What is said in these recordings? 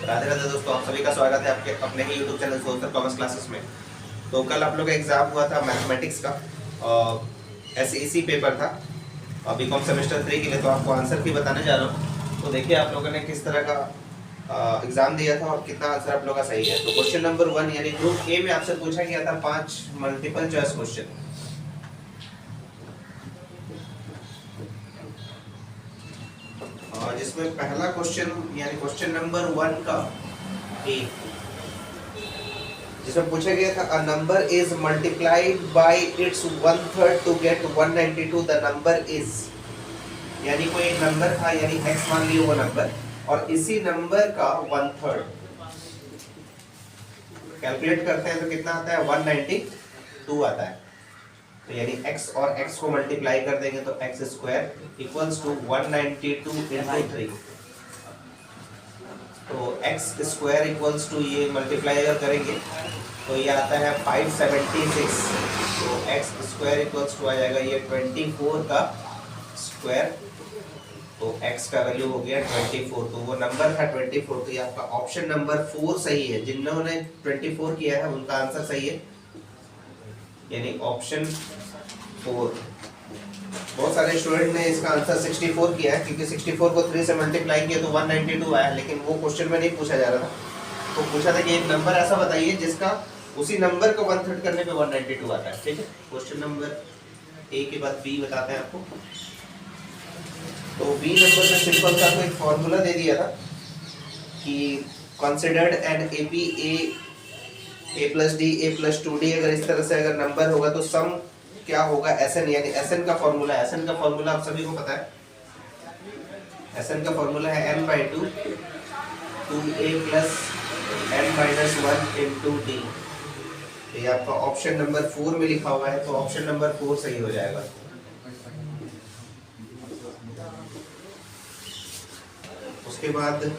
राधे राधे दोस्तों, आप सभी का स्वागत है आपके अपने ही YouTube channel suture commerce classes में। तो कल आप लोग का एग्जाम हुआ था मैथमेटिक्स का, एसईसी पेपर था बीकॉम सेमेस्टर 3 के लिए। तो आपको आंसर भी बताने जा रहा हूँ। तो देखिए आप लोगों ने किस तरह का एग्जाम दिया था और कितना आंसर आप लोग का सही है। तो क्वेश्चन नंबर 1 यानी ग्रुप ए में आपसे पूछा गया था 5 मल्टीपल चॉइस क्वेश्चन, जिसमें पहला क्वेश्चन यानी क्वेश्चन नंबर 1 का ए, जिसमें पूछा गया था a number is multiplied by its 1/3 to get 192, the number is, यानी कोई एक नंबर था यानी x मान लियो वो नंबर, और इसी नंबर का 1/3 कैलकुलेट करते हैं तो कितना आता है 192 आता है। तो यानी x और x को मल्टीप्लाई कर देंगे तो x square equals to 192 into 3। तो x स्क्वायर इक्वल्स टू ये मल्टीप्लाई अगर करेंगे तो ये आता है 576। तो x स्क्वायर इक्वल्स टू आ जाएगा ये 24 का स्क्वायर। तो x का वैल्यू हो गया 24। तो वो नंबर था 24। तो ये आपका ऑप्शन नंबर 4 सही है। जिन्होंने 24 किया है उनका आंसर सही है, यानी ऑप्शन 4। बहुत सारे स्टूडेंट ने इसका आंसर 64 किया है, क्योंकि 64 को 3 से मल्टीप्लाई किया तो 192 आया। लेकिन वो क्वेश्चन में नहीं पूछा जा रहा था। तो पूछा था कि एक नंबर ऐसा बताइए जिसका उसी नंबर को 1/3 करने पे 192 आता है। ठीक है, क्वेश्चन नंबर ए के बाद बी बताते हैं आपको। तो बी नंबर में सिंपल सा एक फॉर्मूला दे दिया था कि considered an AP A plus D A plus 2d, अगर इस तरह से अगर नंबर होगा तो सम क्या होगा Sn, यानी Sn का फॉर्मूला। Sn का फॉर्मूला आप सभी को पता है। Sn का फॉर्मूला है n/2 2a plus n-1 into D. ये आपका ऑप्शन नंबर 4 में लिखा हुआ है। तो ऑप्शन नंबर 4 सही हो जाएगा। उसके बाद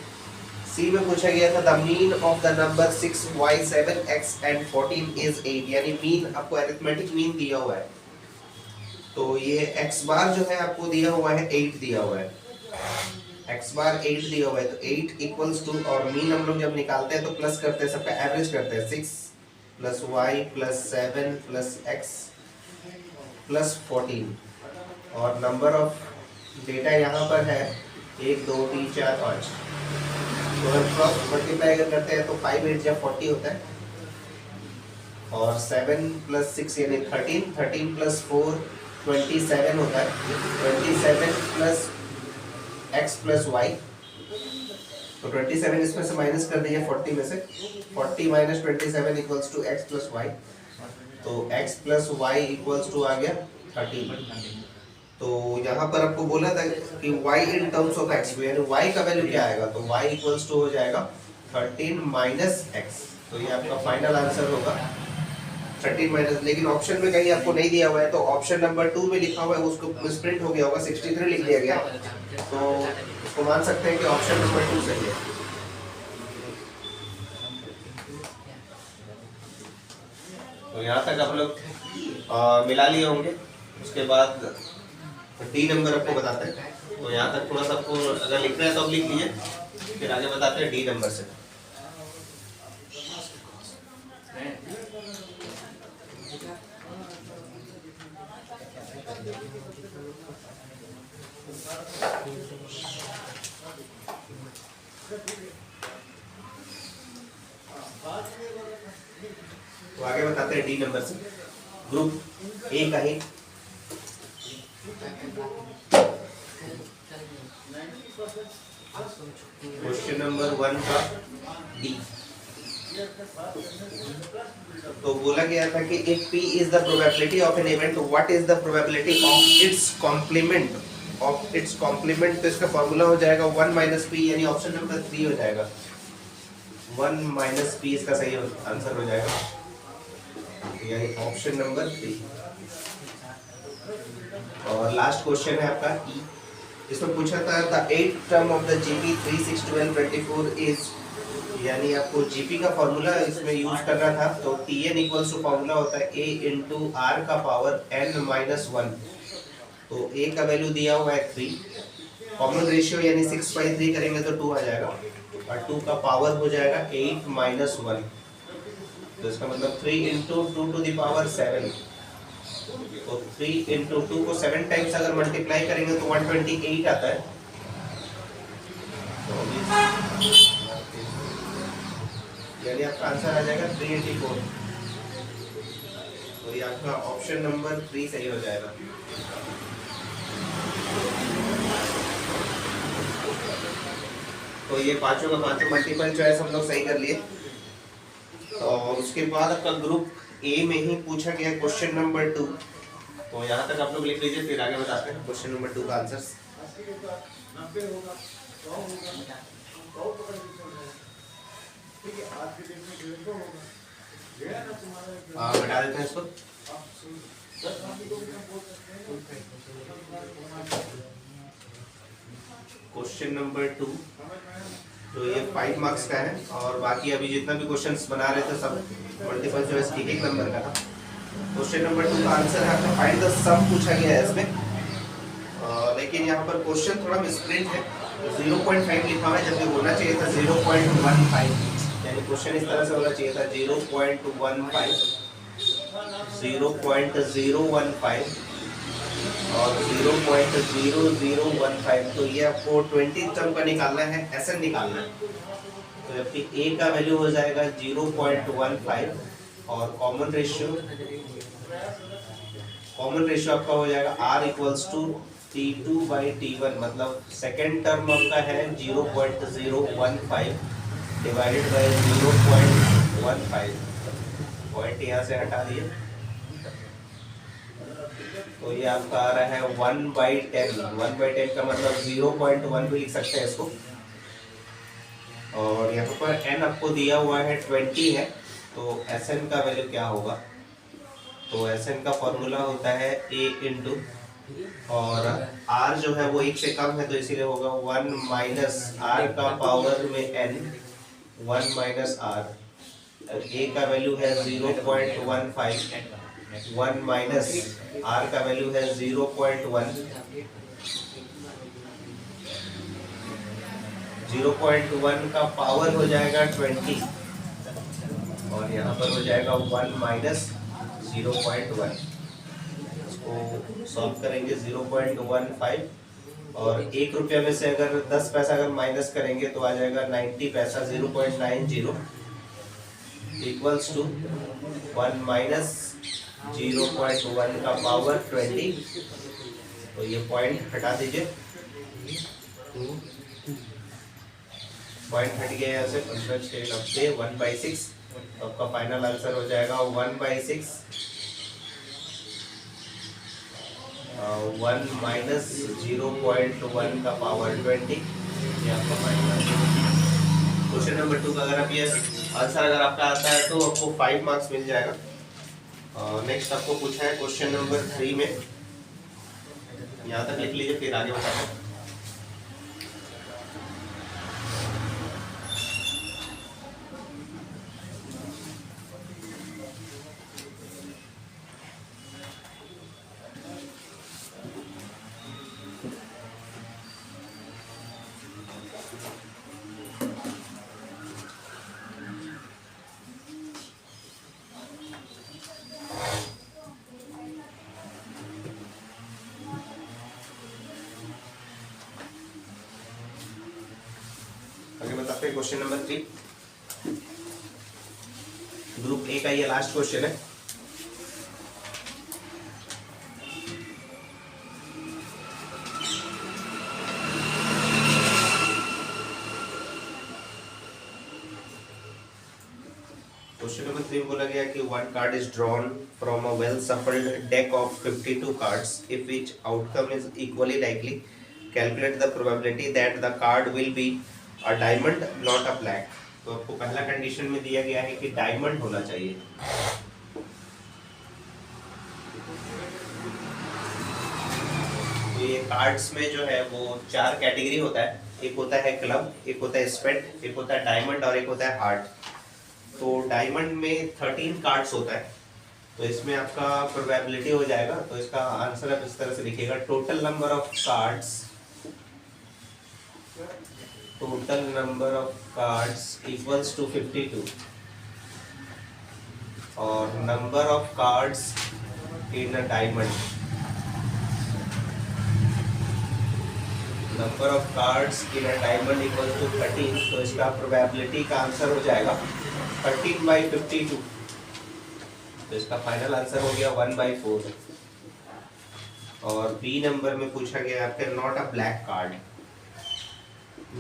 सी में पूछा गया था the mean of the number 6 y 7 x and 14 is 8, यानी मीन आपको अरिथमेटिक मीन दिया हुआ है। तो ये x बार जो है आपको दिया हुआ है 8 दिया हुआ है, x बार 8 दिया हुआ है। तो 8 इक्वल्स टू, और मीन हम लोग जब निकालते हैं तो प्लस करते हैं, सबका एवरेज करते हैं। 6 plus y plus 7 plus x plus 14, और नंबर ऑफ डेटा यहाँ पर है 1 2 3 4 5। तो क्रॉस मल्टीप्लाई अगर करते हैं तो 5 8 या 40 होता है, और 7 प्लस 6 यानी 13 प्लस 4 27 होता है। 27 प्लस x प्लस y, तो 27 इसमें से माइनस कर दीजिए 40 में से। 40 minus 27 equals to x plus y। तो x plus y equals to आ गया 13। तो यहाँ पर आपको बोला था कि y in terms of x, यानी y का वैल्यू क्या आएगा। तो y इक्वल्स टू हो जाएगा 13 माइनस x। तो ये आपका फाइनल आंसर होगा 13 माइनस। लेकिन ऑप्शन में कहीं आपको नहीं दिया हुआ है, तो ऑप्शन नंबर 2 में लिखा हुआ है, उसको मिसप्रिंट हो गया होगा, 63 लिख दिया गया। तो उसको मान सकते हैं कि ऑप्शन नंबर 2 सही है। तो यहाँ तक आप लोग मिला लिए होंगे। उसके बाद डी नंबर आपको बताते हैं। तो यहाँ तक थोड़ा सा आपको अगर लिखना है तो आप लिख लीजिए, फिर आगे बताते हैं डी नंबर से। तो आगे बताते हैं डी नंबर से, ग्रुप ए का ही। क्वेश्चन नंबर 1 का डी। तो बोला गया था कि if p is the probability of an event, what is the probability of its complement तो इसका फॉर्मूला हो जाएगा 1 माइनस पी, यानी ऑप्शन नंबर 3 हो जाएगा। 1 माइनस पी इसका सही आंसर हो जाएगा, यानी ऑप्शन नंबर 3। और लास्ट क्वेश्चन है आपका ई। इसमें पूछा था the 8th term of the GP 3 6 12 24 is, यानी आपको जीपी का फॉर्मूला इसमें यूज करना था। तो tn इक्वल्स टू फॉर्मूला होता है a इंटू आर का पावर n माइनस 1। तो a का वैल्यू दिया हुआ है 3, कॉमन रेशियो यानी 6/3 करेंगे तो 2 आ जाएगा। और 2 का पावर हो जाएगा 8 माइनस 1, तो इसका मतलब 3 इंटू 2 टू द पावर 7, तो 3 इंटू 2 को 7 टाइम्स अगर मल्टीप्लाई करेंगे तो 128 आता है। तो यानी आपका आंसर आ जाएगा 384। तो ये आपका ऑप्शन नंबर 3 सही हो जाएगा। तो ये पांचों का पांचों मल्टीपल चॉइस हम लोग सही कर लिए। और उसके बाद आपका ग्रुप ए में ही पूछा गया क्वेश्चन नंबर 2, तो यहाँ तक आप लोग लिख लीजिए, फिर आगे बताते हैं क्वेश्चन नंबर 2 का आंसर। बता देते हैं इसको। क्वेश्चन नंबर 2, तो ये 5 मार्क्स का है और बाकी अभी जितना भी क्वेश्चंस बना रहे थे सब मल्टीपल चॉइस एक नंबर का था। क्वेश्चन नंबर 2 का आंसर है आपका फाइंड द सम पूछा गया है इसमें, लेकिन यहाँ पर क्वेश्चन थोड़ा मिसप्रिंट है, 0.5 लिखा हुआ है जबकि होना चाहिए था 0.15, यानी क्वेश्चन इस तरह से होना चाहिए था 0.15, 0.015 और 0.0015। तो ये आपको 20 टर्म का निकालना है, एसएन निकालना है। तो जबकि ए का वैल्यू हो जाएगा 0.15 और कॉमन रेशियो आपका हो जाएगा R इक्वल्स टू T2/T1, मतलब सेकेंड टर्म आपका है 0.015 डिवाइडेड बाय 0.15, पॉइंट यहाँ से हटा दिए, तो ये आपका आ रहा है 1/10। 1/10 का मतलब 0.1 भी लिख सकते हैं इसको। और यहाँ पर n आपको दिया हुआ है 20 है, तो Sn का वैल्यू क्या होगा? तो Sn का फॉर्मूला होता है a इंटू, और r जो है वो 1 से कम है तो इसीलिए होगा 1 माइनस r का पावर में n, 1 माइनस r। a का वैल्यू है 0.15, 1 माइनस r का वैल्यू है 0.1, 0.1 का पावर हो जाएगा 20 और यहाँ पर हो जाएगा 1 माइनस 0.1। इसको सॉल्व करेंगे 0.15 और 1 रुपया में से अगर 10 पैसा अगर माइनस करेंगे तो आ जाएगा 90 पैसा, 0.90 इक्वल्स टू 1 माइनस 0.1 का पावर 20। तो ये पॉइंट हटा दीजिए, पॉइंट हट गया यहाँ से 15/6 1/6, तो आपका फाइनल आंसर हो जाएगा 1/6, 1 माइनस 0.1 का पावर 20, ये आपका फाइनल आंसर। क्वेश्चन नंबर 2 का अगर आप ये आंसर अगर आपका आता है तो आपको 5 मार्क्स मिल जाएगा। नेक्स्ट आपको पूछा है क्वेश्चन नंबर 3 में, यहाँ तक लिख लीजिए फिर आगे बताते हैं। क्वेश्चन नंबर 3 ग्रुप ए का ये लास्ट क्वेश्चन है। क्वेश्चन नंबर 3 बोला गया कि one card is drawn from a well shuffled deck of 52 cards if each outcome is equally likely, calculate the probability that the card will be a diamond not a black। तो आपको पहला condition में दिया गया है कि diamond होना चाहिए। तो ये कार्ड्स में जो है वो 4 कैटेगरी होता है, एक होता है क्लब, एक होता है स्पेड, एक होता है डायमंड और एक होता है हार्ट। तो डायमंड में 13 कार्ड्स होता है, तो इसमें आपका प्रोबेबिलिटी हो जाएगा। तो इसका आंसर आप इस तरह से लिखिएगा, total number of cards total number of cards equals to 52 और number of cards in a diamond, number of cards in a diamond equals to 13, तो इसका प्रोबेबिलिटी का आंसर हो जाएगा 13/52, तो इसका फाइनल आंसर हो गया 1/4। और बी नंबर में पूछा गया आपके not a black card,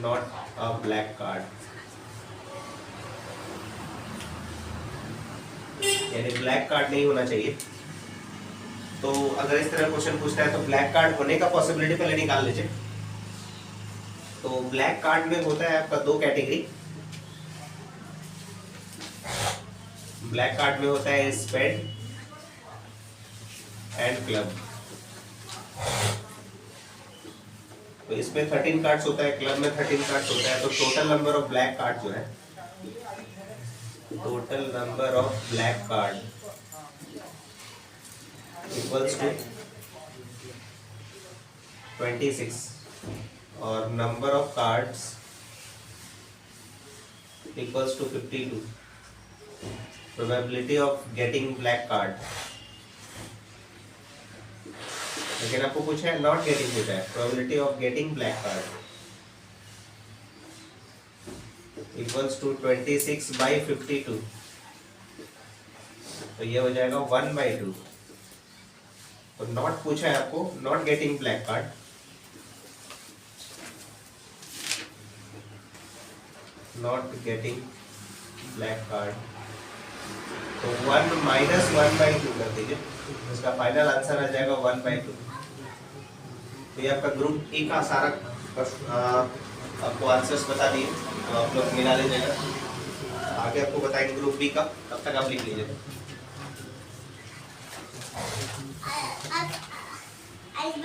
not a black card, यानी ब्लैक कार्ड नहीं होना चाहिए। तो अगर इस तरह क्वेश्चन पूछता है तो ब्लैक कार्ड होने का पॉसिबिलिटी पहले निकाल लीजिए। तो ब्लैक कार्ड में होता है आपका दो कैटेगरी, ब्लैक कार्ड में होता है स्पेड एंड क्लब। तो इसमें 13 कार्ड्स होता है, क्लब में 13 कार्ड्स होता है, तो total number of black card जो है, total number of black card equals to 26 और number of cards equals to 52। Probability of getting black card, लेकिन आपको पूछा है नॉट गेटिंग पूछा है, probability of getting black card equals to 26/52, तो ये हो जाएगा 1/2। तो नॉट पूछा है आपको, not getting black card, not getting black card, तो 1 - 1/2 कर दीजिए, इसका फाइनल आंसर आ जाएगा 1/2। तो ये आपका ग्रुप ए का सारा आपको आंसर्स बता दिए, तो आप लोग मिला लीजिएगा। आगे आपको बताएंगे ग्रुप बी का, तब तक आप लिख लीजिएगा।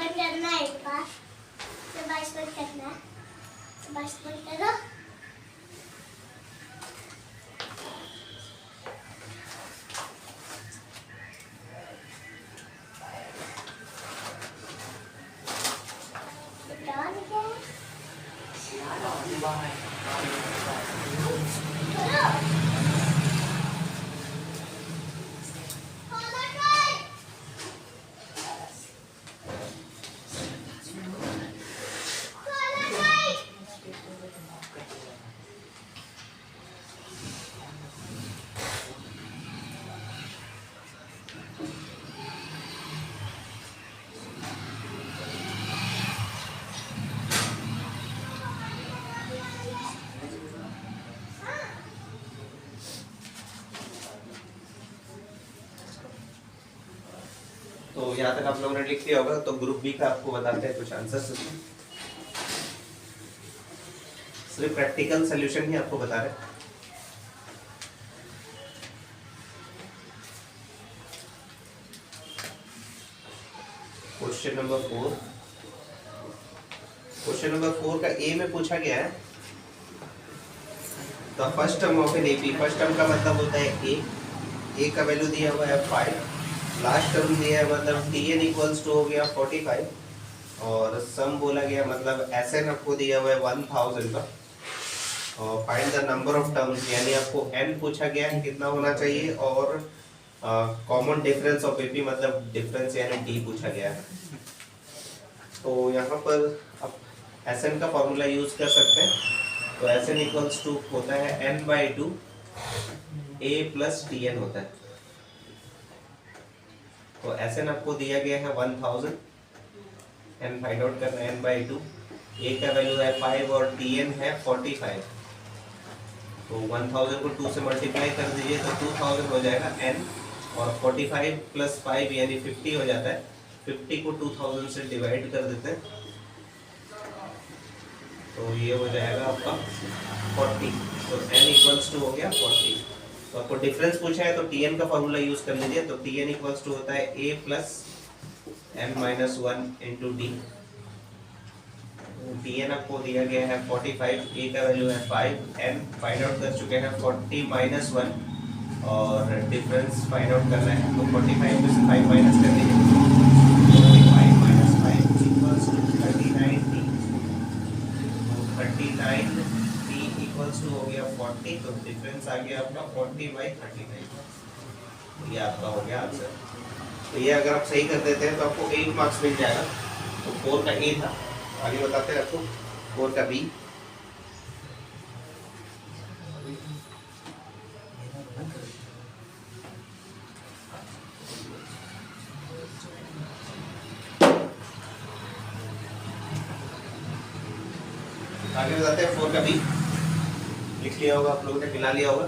करना है करना तो यहाँ तक आप लोगों ने लिख लिया होगा। तो ग्रुप बी का आपको बताते हैं कुछ आंसर्स, सिर्फ प्रैक्टिकल सॉल्यूशन ही आपको बता रहे हैं। क्वेश्चन नंबर 4, क्वेश्चन नंबर 4 का ए में पूछा गया है the first term of an AP. First term का मतलब होता है ए का वैल्यू दिया हुआ है 5, लास्ट टर्म दिया है मतलब tn इक्वल्स टू हो गया 45, और सम बोला गया मतलब Sn आपको दिया हुआ है 1000 का, और find the number of terms, यानी आपको n पूछा गया है कितना होना चाहिए, और कॉमन डिफरेंस ऑफ एपी मतलब डिफरेंस यानी d पूछा गया है। तो यहाँ पर आप Sn का फॉर्मूला यूज कर सकते हैं। तो Sn इक्वल्स टू होता है n/2 a प्लस tn होता है। तो Sn आपको दिया गया है 1000, n फाइंड आउट करना है n/2, a का वैल्यू है 5 और tn है 45। तो 1000 को 2 से मल्टीप्लाई कर दीजिए तो 2000 हो जाएगा n, और 45 प्लस 5 यानी 50 हो जाता है। 50 को 2000 से डिवाइड कर देते हैं तो ये हो जाएगा आपका 40। तो n इक्वल्स टू हो गया 40। तो आपको डिफरेंस पूछा है तो tn का फॉर्मूला यूज कर लीजिए। तो tn इक्वल्स टू होता है a plus n-1 into d। tn आपको दिया गया है 45, a का वैल्यू है 5, n फाइंड आउट कर चुके हैं 40 - 1, और डिफरेंस फाइंड आउट करना है। तो 45 में से 5 माइनस कर दीजिए, 45 - 5 equals to 39d। 39 equals to हो गया 40, तो डिफरेंस आ गया आपका 40/39। ये आपका हो गया आंसर। तो ये अगर आप सही कर देते हैं तो आपको 8 मार्क्स मिल जाएगा। तो 4 का ए था। आगे बताते हैं आपको 4 का बी। आगे बताते हैं 4 का बी। लिख लिया होगा आप लोगों ने, मिला लिया होगा।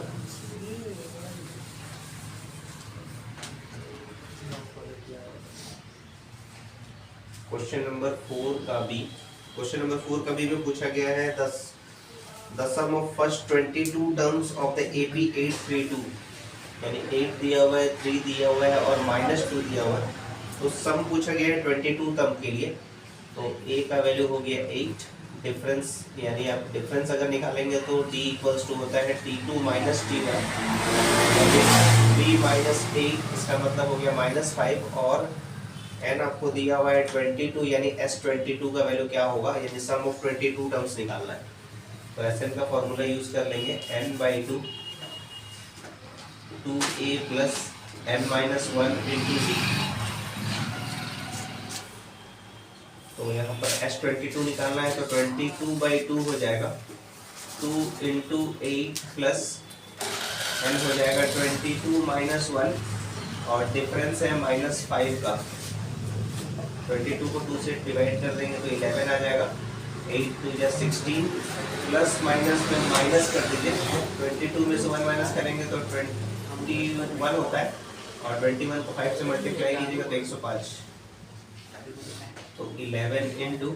क्वेश्चन नंबर 4 का बी। क्वेश्चन नंबर 4 का बी में पूछा गया है the sum of first 22 terms of the AP 832, यानी 8 दिया हुआ है, 3 दिया हुआ है और -2 दिया हुआ है। तो सम पूछा गया है 22 टर्म के लिए। तो ए का वैल्यू हो गया 8। डिफरेंस यानी आप डिफरेंस अगर निकालेंगे तो d इक्वल्स टू होता है t2 माइनस t1, 3 माइनस 8, इसका मतलब हो गया -5। और n आपको दिया हुआ है 22, यानी s22 का वैल्यू क्या होगा, यानी सम ऑफ 22 टर्म्स निकालना है। तो Sn का फॉर्मूला यूज कर लेंगे, n/2 2a plus n-1 into d। तो यहाँ पर s22 निकालना है तो 22/2 हो जाएगा, 2 इंटू 8 प्लस n हो जाएगा 22 माइनस 1, और डिफरेंस है -5 का। 22 को 2 से डिवाइड कर देंगे तो 11 आ जाएगा। 8 2 जा 16, प्लस माइनस में माइनस कर दीजिए। 22 में से 1 माइनस करेंगे तो 21 होता है, और 21 को 5 से मल्टीप्लाई कीजिएगा तो 105। तो 11 इंटू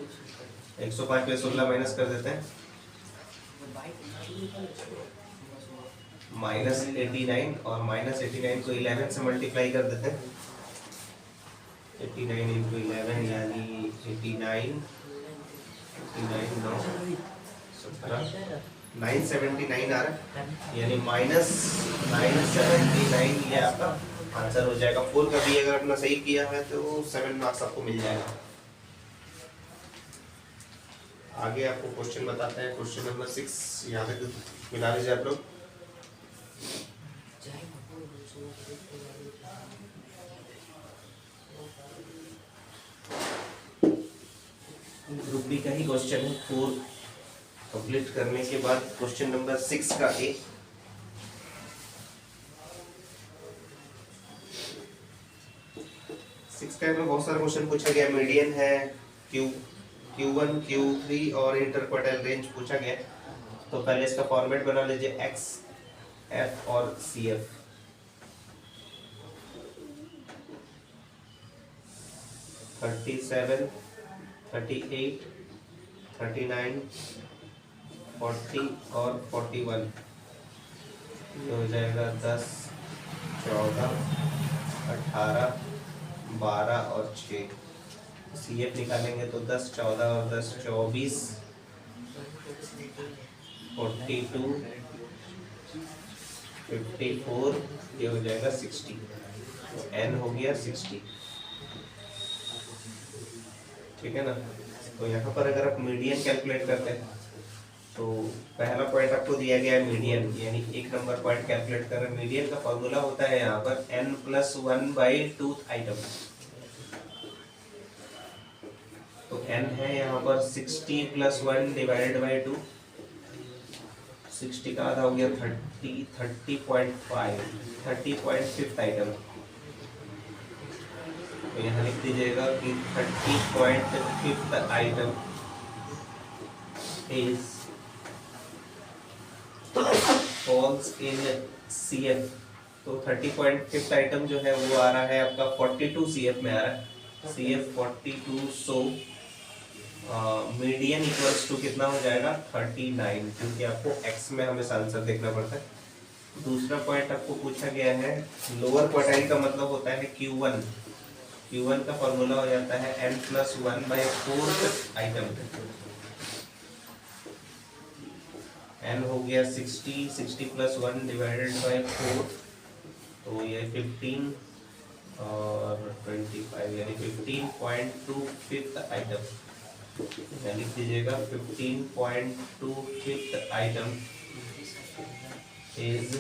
105 में 16 माइनस कर देते हैं, -89, और -89 को 11 से मल्टीप्लाई कर देते हैं। 89 इंटू 11 यानी 89 9 17 979 आ रहा है, यानी -979 ये आपका आंसर हो जाएगा। 4 का भी अगर अपना सही किया है तो 7 मार्क्स आपको मिल जाएगा। आगे आपको क्वेश्चन बताते हैं, क्वेश्चन नंबर 6। यहाँ पे मिला लीजिए आप लोग। ग्रुप बी का ही क्वेश्चन है। 4 कंप्लीट करने के बाद क्वेश्चन नंबर 6 का ए। में बहुत सारे क्वेश्चन पूछा गया। मीडियन है, Q1 Q3 और इंटरक्वार्टाइल रेंज पूछा गया। तो पहले इसका फॉर्मेट बना लीजिए, X F और CF। थर्टी 38 39 40 और 41, ये हो जाएगा 10 14 18 12 और 6। CF निकालेंगे तो 10 14 और 10 24 42 54, ये हो जाएगा 60। तो N हो गया 60, ठीक है ना। तो यहाँ पर अगर आप मीडियन कैलकुलेट करते हैं तो पहला पॉइंट आपको दिया गया है मीडियन, यानी 1 नंबर पॉइंट कैलकुलेट कर रहे हैं। मीडियन का फॉर्मूला होता है यहाँ पर n+1/2 आइटम। तो n है यहाँ पर 60 + 1 डिवाइडेड बाई 2। 60 का आधा हो गया 30.5 आइटम। तो यहाँ लिख दीजिएगा कि 30.5 item is falls in CF। तो 30.5 आइटम जो है वो आ रहा है आपका 42 CF में आ रहा है। CF 42, so median equals to कितना हो जाएगा 39, क्योंकि आपको x में हमेशा आंसर देखना पड़ता है। दूसरा पॉइंट आपको पूछा गया है, लोअर क्वार्टाइल का मतलब होता है Q1। Q1 का फॉर्मूला हो जाता है n+1/4 आइटम। n हो गया 60, 60 + 1 डिवाइडेड बाई 4, तो ये 15 और 25, यानी 15.25 आइटम। लिख दीजिएगा 15.25 item is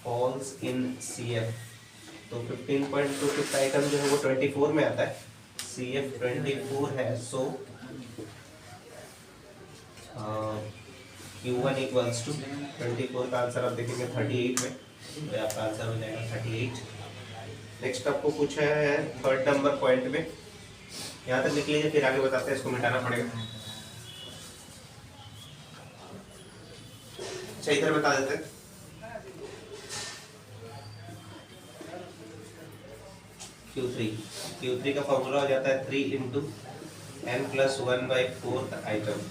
falls in CF। तो 15.2 फिफ्थ आइटम जो है वो 24 में आता है, CF 24 है, सो Q1 इक्वल्स टू 24 का आंसर आप देखेंगे 38 में, तो आपका आंसर हो जाएगा 38। नेक्स्ट आपको पूछा है थर्ड नंबर पॉइंट में, यहाँ तक लिख लीजिए फिर आगे बताते हैं, इसको मिटाना पड़ेगा। अच्छा इधर बता देते हैं, Q3 का फॉर्मूला हो जाता है 3 इंटू n+1/4 आइटम।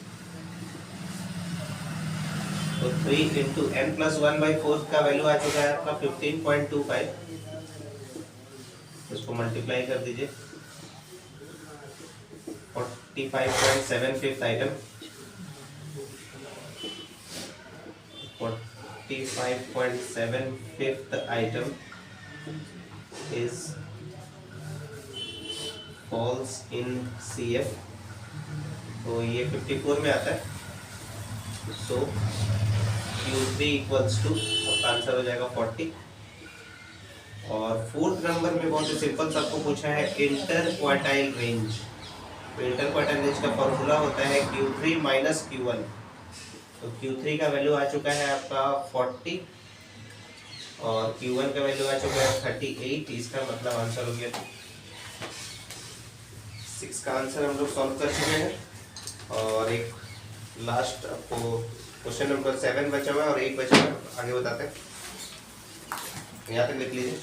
तो 3 इंटू n+1/4 का वैल्यू आ चुका है आपका 15.25, इसको मल्टीप्लाई कर दीजिए 45.75 item, 45.75 item is falls in CF। तो ये 54 में आता है, सो Q3 इक्वल्स टू, आपका आंसर हो जाएगा 40। और फोर्थ नंबर में बहुत ही सिंपल सा आपको पूछा है इंटर क्वार्टाइल रेंज। तो इंटर क्वार्टाइल रेंज का फॉर्मूला होता है Q3 माइनस Q1। तो Q3 का वैल्यू आ चुका है आपका 40 और Q1 का वैल्यू आ चुका है 38। इसका मतलब आंसर हो गया 6 का आंसर हम लोग सॉल्व कर चुके हैं। और एक लास्ट आपको क्वेश्चन नंबर 7 बचा हुआ है और 8 बचा हुआ है, आगे बताते हैं, यहाँ तक लिख लीजिए।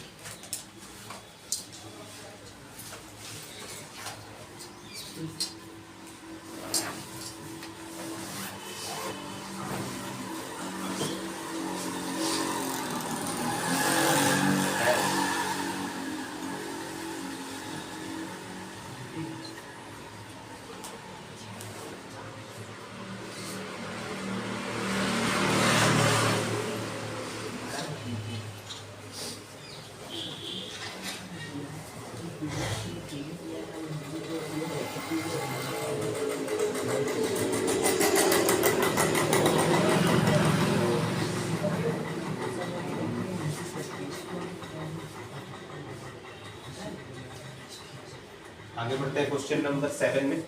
आगे बढ़ते हैं क्वेश्चन नंबर 7 में।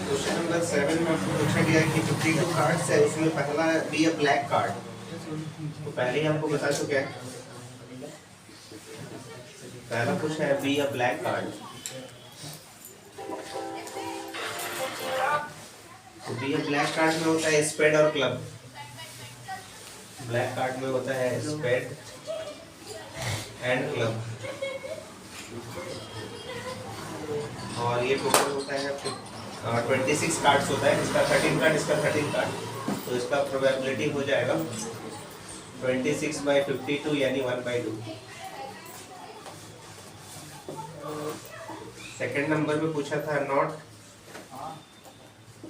क्वेश्चन नंबर 7 में आपको पूछा गया है कि 52 कार्ड्स है, उसमें पहला बी अ ब्लैक कार्ड। तो पहले ही हमको बता चुके हैं, पहला पूछा है बी अ ब्लैक कार्ड। तो बी अ ब्लैक कार्ड में होता है स्पेड और क्लब। ब्लैक कार्ड में होता है स्पेड एंड क्लब, और ये टोटल होता है 26 कार्ड्स होता है, इसका 13 कार्ड, इसका 13 कार्ड। तो इसका प्रोबेबिलिटी हो जाएगा 26/52 यानी 1/2। सेकेंड नंबर में पूछा था not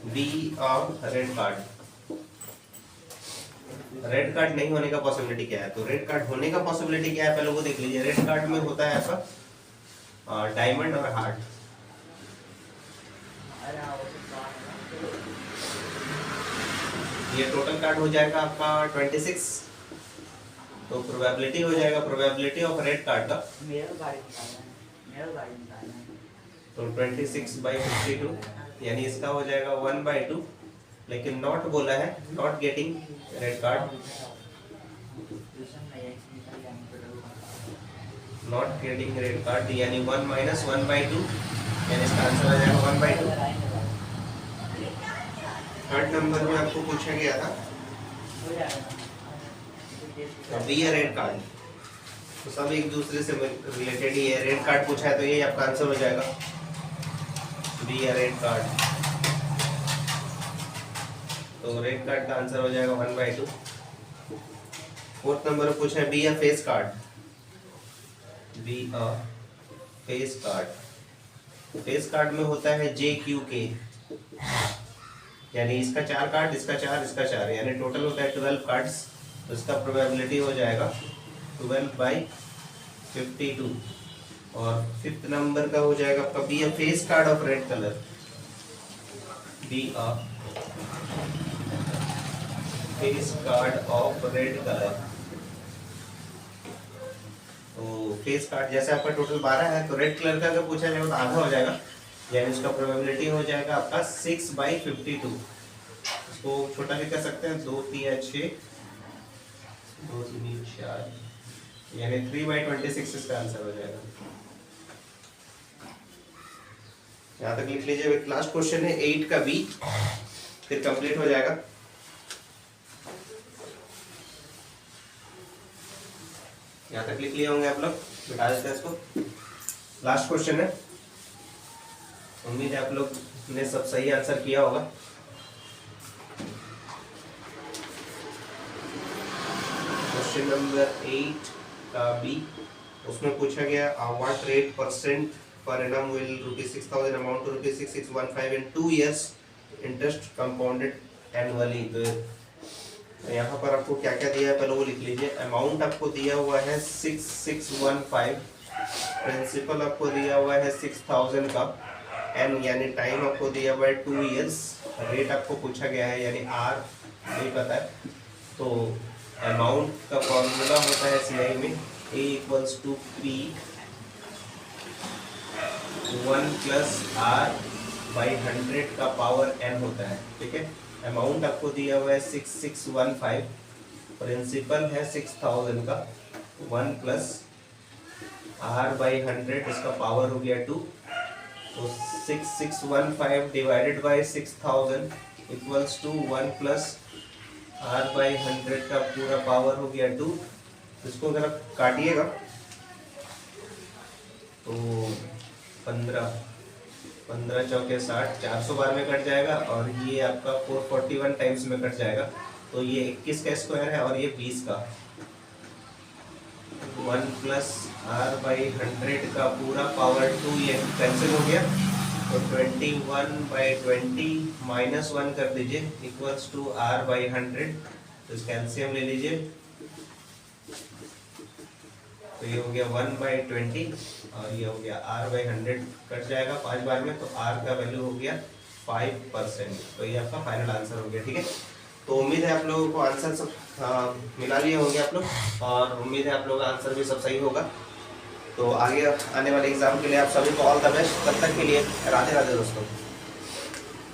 be of red card. Red card नहीं होने का पॉसिबिलिटी क्या है? तो रेड कार्ड होने का पॉसिबिलिटी क्या है पहले वो देख लीजिए। रेड कार्ड में होता है आपका डायमंड और हार्ट। ये टोटल कार्ड हो जाएगा आपका 26। तो प्रोबेबिलिटी हो जाएगा प्रोबेबिलिटी ऑफ रेड कार्ड का, तो 26/52 यानी इसका हो जाएगा 1/2। लेकिन नॉट बोला है, not getting red card, not getting red card यानी 1 - 1/2 यानी इसका आंसर आ जाएगा 1/2। थर्ड नंबर में आपको पूछा गया था बी ए रेड कार्ड। तो सब एक दूसरे से रिलेटेड ही है। रेड कार्ड पूछा है तो ये आपका आंसर हो जाएगा बी ए रेड कार्ड। तो रेड कार्ड का आंसर हो जाएगा 1/2। फोर्थ नंबर में पूछा है be a face card. Be a face card. Face card में होता है JQK, यानी इसका 4 कार्ड, इसका 4, इसका 4, यानी टोटल होता है 12 कार्ड्स। तो इसका प्रोबेबिलिटी हो जाएगा 12/52। और फिफ्थ नंबर का हो जाएगा आपका B a face card of red colour, B a face card of red colour. तो फेस कार्ड जैसे आपका टोटल 12 है, तो रेड कलर का अगर पूछा जाए तो आधा हो जाएगा, यानी उसका प्रोबेबिलिटी हो जाएगा आपका 6/52। इसको छोटा भी कर सकते हैं, 2 3 6, 2 3 4, यानी 3/26 इसका आंसर हो जाएगा। यहाँ तक लिख लीजिए। लास्ट क्वेश्चन है 8 का बी, फिर कंप्लीट हो जाएगा। यहाँ तक लिख लिए होंगे आप लोग, मिटा देते हैं इसको। लास्ट क्वेश्चन है, उम्मीद है आप लोग ने सब सही आंसर किया होगा। क्वेश्चन नंबर 8 का बी, उसमें पूछा गया what rate percent per annum will ₹6,000 amount to ₹6,615 in 2 years interest compounded annually। तो यहाँ पर आपको क्या क्या दिया है पहले वो लिख लीजिए। अमाउंट आपको दिया हुआ है 6,615, प्रिंसिपल आपको दिया हुआ है 6,000 का, एन यानी टाइम आपको दिया हुआ है 2 years, रेट आपको पूछा गया है यानी आर नहीं पता है। तो अमाउंट का फॉर्मूला होता है सीआई में A = P 1 + R/100 का पावर n होता है, ठीक है। अमाउंट आपको दिया हुआ है 6,615, प्रिंसिपल है 6,000 का, 1 + R/100 इसका पावर हो गया 2। तो 6,615 divided by 6,000 equals to 1 + R/100 का पूरा पावर हो गया 2। इसको अगर आप काटिएगा तो 15 चौके 60, 400 बार में कट जाएगा, और ये आपका 441 टाइम्स में कट जाएगा। तो ये 21 का स्क्वायर है और ये 20 का। 1 + R/100 का पूरा पावर 2, ये कैंसिल हो गया। तो 21/20 -1 कर दीजिए इक्वल्स टू R/100। तो इसका एलसीएम ले लीजिए, तो ये हो गया 1/20 और ये हो गया R/100, कट जाएगा 5 बार में, तो R का वैल्यू हो गया 5%। तो ये आपका फाइनल आंसर हो गया, ठीक है। तो उम्मीद है आप लोगों को आंसर सब मिला लिए होंगे आप लोग, और उम्मीद है आप लोगों का आंसर भी सब सही होगा। तो आगे आने वाले एग्जाम के लिए आप सभी को ऑल द बेस्ट। तब तक के लिए राधे राधे दोस्तों।